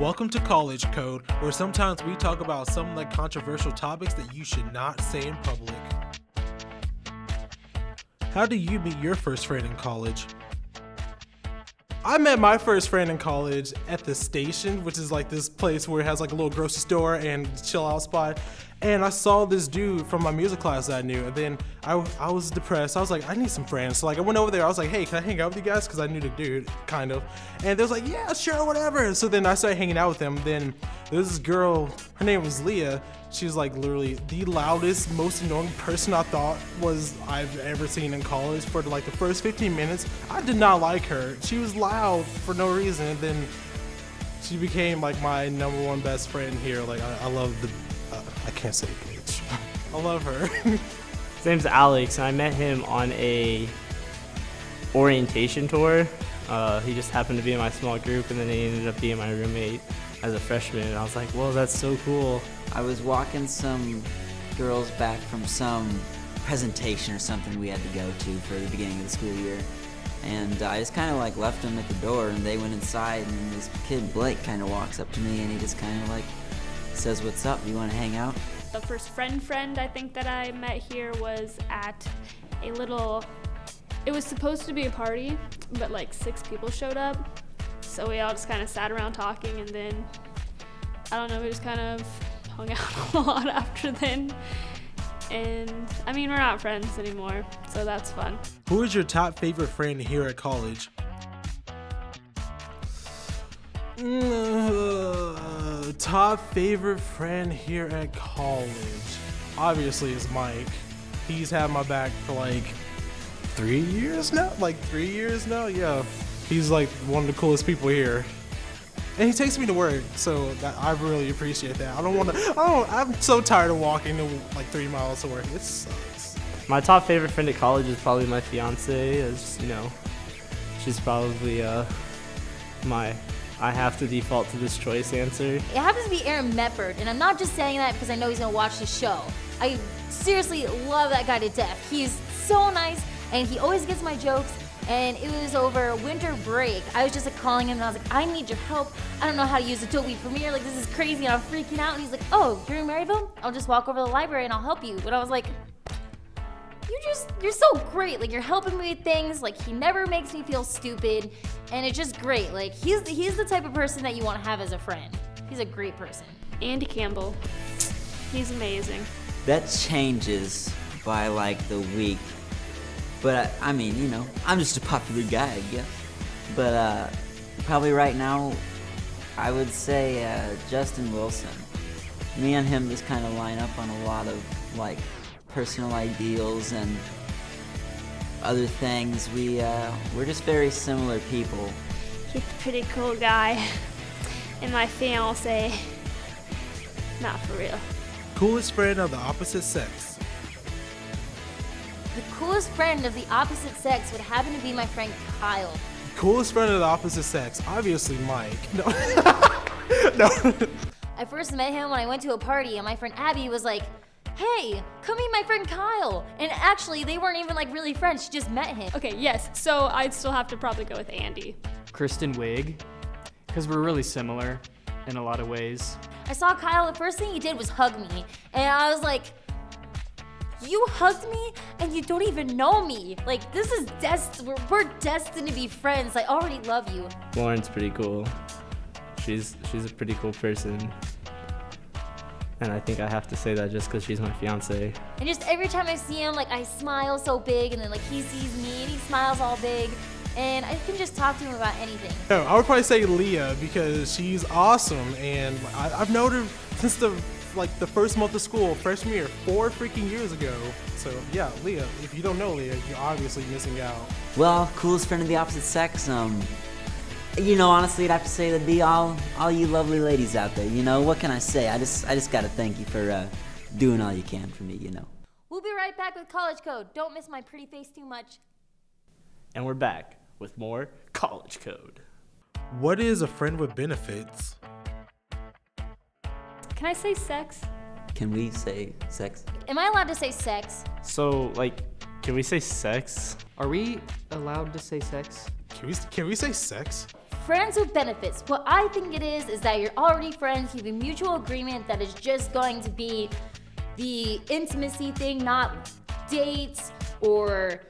Welcome to College Code, where sometimes we talk about some like controversial topics that you should not say in public. How did you meet your first friend in college? I met my first friend in college at the station, which is like this place where it has like a little grocery store and chill out spot. And I saw this dude from my music class that I knew, and then I was depressed. I was like, I need some friends. So like I went over there. I was like, hey, can I hang out with you guys? Because I knew the dude, kind of. And they was like, yeah, sure, whatever. So then I started hanging out with them. Then there was this girl, her name was Leah. She was like literally the loudest, most annoying person I thought I've ever seen in college. For like the first 15 minutes, I did not like her. She was loud for no reason. And then she became like my number one best friend here. Like I love I can't say bitch. I love her. His name's Alex, and I met him on a orientation tour. He just happened to be in my small group, and then he ended up being my roommate as a freshman. And I was like, whoa, that's so cool. I was walking some girls back from some presentation or something we had to go to for the beginning of the school year. And I just kind of like left them at the door, and they went inside, and this kid, Blake, kind of walks up to me, and he just kind of like says, what's up, you want to hang out? The first friend I think that I met here was at a little, it was supposed to be a party, but like 6 people showed up. So we all just kind of sat around talking, and then, I don't know, we just kind of hung out a lot after then. And I mean, we're not friends anymore, so that's fun. Who is your top favorite friend here at college? Top favorite friend here at college obviously is Mike. He's had my back for like 3 years now. Yeah, he's like one of the coolest people here, and he takes me to work, so I really appreciate that. I'm so tired of walking like 3 miles to work. It sucks. My top favorite friend at college is probably my fiance, as you know. She's probably I have to default to this choice answer. It happens to be Aaron Mepford, and I'm not just saying that because I know he's gonna watch the show. I seriously love that guy to death. He's so nice, and he always gets my jokes, and it was over winter break. I was just like calling him, and I was like, I need your help. I don't know how to use Adobe Premiere, like this is crazy, and I'm freaking out. And he's like, oh, you're in Maryville? I'll just walk over to the library and I'll help you. And I was like, you're so great. Like, you're helping me with things. Like, he never makes me feel stupid, and it's just great. Like, he's the type of person that you want to have as a friend. He's a great person. Andy Campbell, he's amazing. That changes by like the week. But I mean, you know, I'm just a popular guy, I guess. But probably right now, I would say Justin Wilson. Me and him just kind of line up on a lot of like personal ideals and other things. We're just very similar people. He's a pretty cool guy. And my fiance, not for real. Coolest friend of the opposite sex. The coolest friend of the opposite sex would happen to be my friend Kyle. Coolest friend of the opposite sex, obviously Mike. No. No. I first met him when I went to a party, and my friend Abby was like, hey, come meet my friend Kyle. And actually, they weren't even like really friends, she just met him. Okay, yes, so I'd still have to probably go with Andy. Kristen Wiig, because we're really similar in a lot of ways. I saw Kyle, the first thing he did was hug me. And I was like, you hugged me and you don't even know me. Like, this is we're destined to be friends. I already love you. Lauren's pretty cool. She's a pretty cool person. And I think I have to say that just because she's my fiance. And just every time I see him, like, I smile so big, and then like he sees me and he smiles all big. And I can just talk to him about anything. No, I would probably say Leah because she's awesome, and I've known her since the first month of school, freshman year, 4 freaking years ago. So yeah, Leah. If you don't know Leah, you're obviously missing out. Well, coolest friend of the opposite sex. You know, honestly, I'd have to say that'd be all you lovely ladies out there. You know, what can I say? I just gotta thank you for doing all you can for me. You know. We'll be right back with College Code. Don't miss my pretty face too much. And we're back with more College Code. What is a friend with benefits? Can I say sex? Can we say sex? Am I allowed to say sex? So, like, can we say sex? Are we allowed to say sex? Can we say sex? Friends with benefits. What I think it is that you're already friends. You have a mutual agreement that is just going to be the intimacy thing, not dates or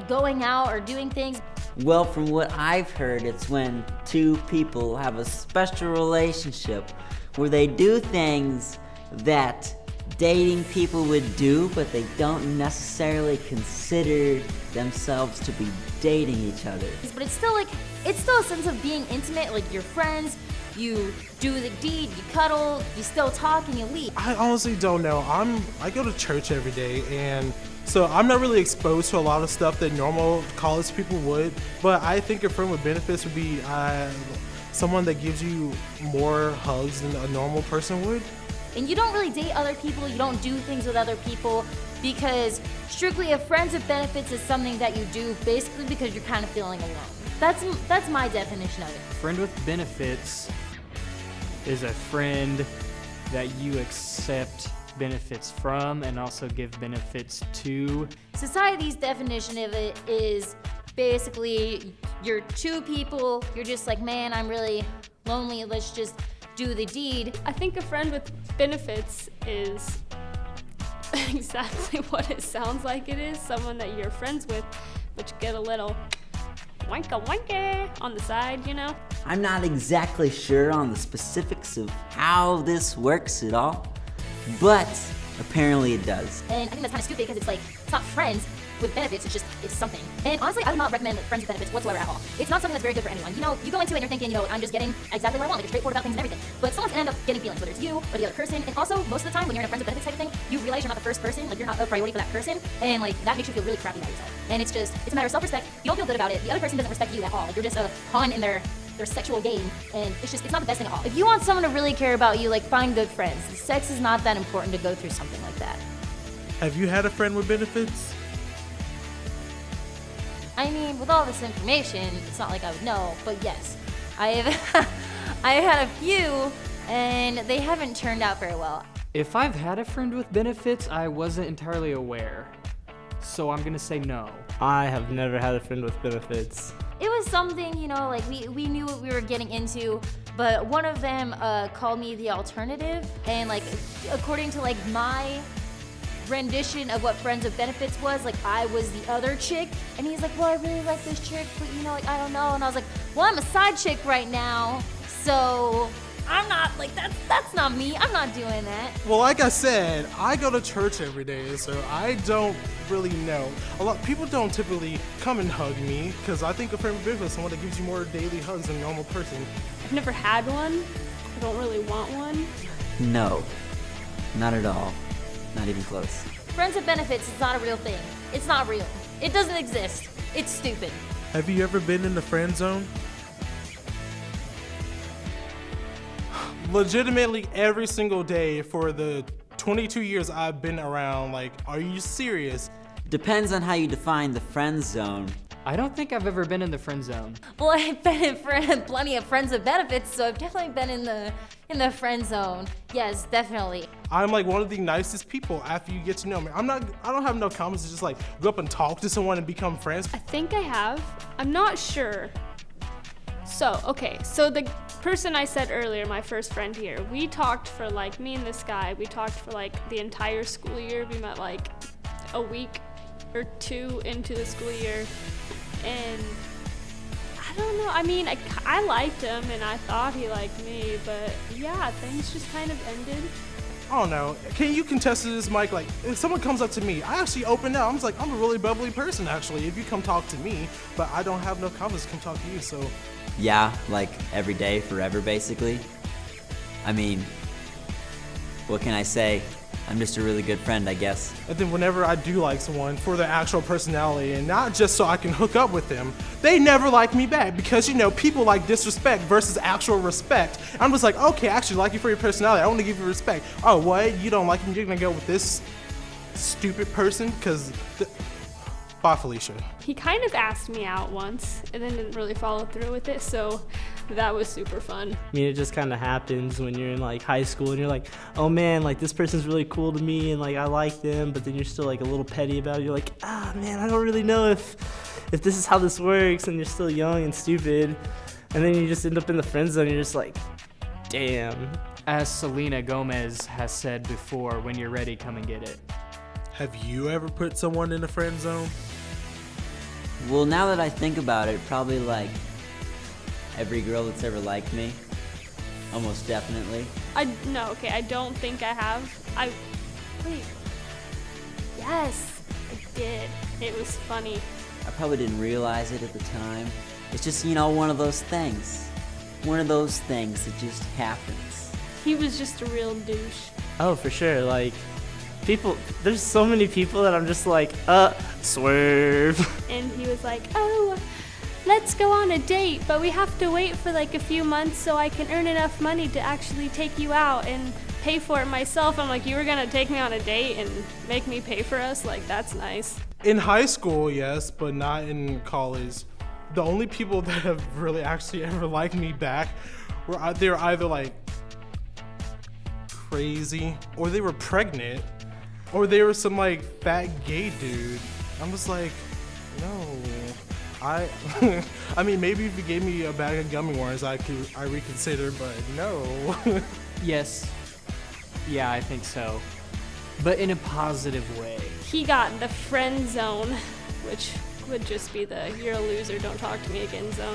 going out or doing things. Well, from what I've heard, it's when two people have a special relationship where they do things that dating people would do, but they don't necessarily consider themselves to be dating each other. But it's still a sense of being intimate. Like, you're friends, you do the deed, you cuddle, you still talk, and you leave. I honestly don't know. I go to church every day, and so I'm not really exposed to a lot of stuff that normal college people would, but I think a friend with benefits would be someone that gives you more hugs than a normal person would. And you don't really date other people, you don't do things with other people, because strictly a friends with benefits is something that you do basically because you're kind of feeling alone. That's my definition of it. Friend with benefits is a friend that you accept benefits from and also give benefits to. Society's definition of it is basically you're two people, you're just like, man, I'm really lonely, let's just do the deed. I think a friend with benefits is exactly what it sounds like it is. Someone that you're friends with, but you get a little wanka on the side, you know? I'm not exactly sure on the specifics of how this works at all, but apparently it does. And I think that's kind of stupid because it's not friends with benefits, it's something. And honestly, I would not recommend friends with benefits whatsoever at all. It's not something that's very good for anyone. You know, you go into it and you're thinking, I'm just getting exactly what I want, like you're straightforward about things and everything. But someone's gonna end up getting feelings, whether it's you or the other person. And also, most of the time when you're in a friends with benefits type of thing, you realize you're not the first person, like you're not a priority for that person, and like that makes you feel really crappy about yourself. And it's a matter of self-respect. You don't feel good about it. The other person doesn't respect you at all. Like you're just a pawn in their sexual game, and it's not the best thing at all. If you want someone to really care about you, like find good friends. Sex is not that important to go through something like that. Have you had a friend with benefits? I mean, with all this information, it's not like I would know, but yes, I have had a few, and they haven't turned out very well. If I've had a friend with benefits, I wasn't entirely aware. So I'm gonna say no. I have never had a friend with benefits. It was something, like we knew what we were getting into, but one of them called me the alternative, and like according to like my rendition of what friends with benefits was, like I was the other chick, and he's like, well, I really like this chick, but like I don't know, and I was like, well, I'm a side chick right now, so I'm not like that's not me. I'm not doing that. Well, like I said, I go to church every day, so I don't really know. A lot people don't typically come and hug me because I think a friend with benefits is someone that gives you more daily hugs than a normal person. I've never had one. I don't really want one. No, not at all. Not even close. Friends with benefits is not a real thing. It's not real. It doesn't exist. It's stupid. Have you ever been in the friend zone? Legitimately every single day for the 22 years I've been around, like, are you serious? Depends on how you define the friend zone. I don't think I've ever been in the friend zone. Well, I've been in plenty of friends with benefits, so I've definitely been in the friend zone. Yes, definitely. I'm like one of the nicest people after you get to know me. I don't have no comments to just like go up and talk to someone and become friends. I think I have. I'm not sure. So the person I said earlier, my first friend here, we talked for like, me and this guy, we talked for like the entire school year. We met like a week or two into the school year. And I don't know, I mean, I liked him and I thought he liked me, but yeah, things just kind of ended. I don't know. Can you contest to this, Mike? Like, if someone comes up to me, I actually open up. I'm just like, I'm a really bubbly person, actually, if you come talk to me, but I don't have no confidence to come talk to you, so. Yeah, like every day, forever, basically. I mean, what can I say? I'm just a really good friend, I guess. And then whenever I do like someone for their actual personality and not just so I can hook up with them, they never like me back because, people like disrespect versus actual respect. I'm just like, okay, I actually like you for your personality. I want to give you respect. Oh, what? You don't like me? You're going to go with this stupid person? Because Bye, Felicia. He kind of asked me out once and then didn't really follow through with it, so that was super fun. I mean, it just kind of happens when you're in like high school and you're like, oh man, like this person's really cool to me and like I like them, but then you're still like a little petty about it. You're like, man, I don't really know if this is how this works, and you're still young and stupid, and then you just end up in the friend zone and you're just like, damn. As Selena Gomez has said before, when you're ready, come and get it. Have you ever put someone in a friend zone? Well, now that I think about it, probably like every girl that's ever liked me. Almost definitely. I don't think I have. Wait. Yes, I did. It was funny. I probably didn't realize it at the time. It's just, one of those things. One of those things that just happens. He was just a real douche. Oh, for sure. Like, there's so many people that I'm just like, swerve. And he was like, oh, let's go on a date, but we have to wait for like a few months so I can earn enough money to actually take you out and pay for it myself. I'm like, you were gonna take me on a date and make me pay for us? Like, that's nice. In high school, yes, but not in college. The only people that have really actually ever liked me back they were either like crazy, or they were pregnant, or they were some like fat gay dude. I'm just like, no. I mean, maybe if you gave me a bag of gummy worms, I reconsider, but no. Yes. Yeah, I think so. But in a positive way. He got the friend zone, which would just be the you're a loser, don't talk to me again zone.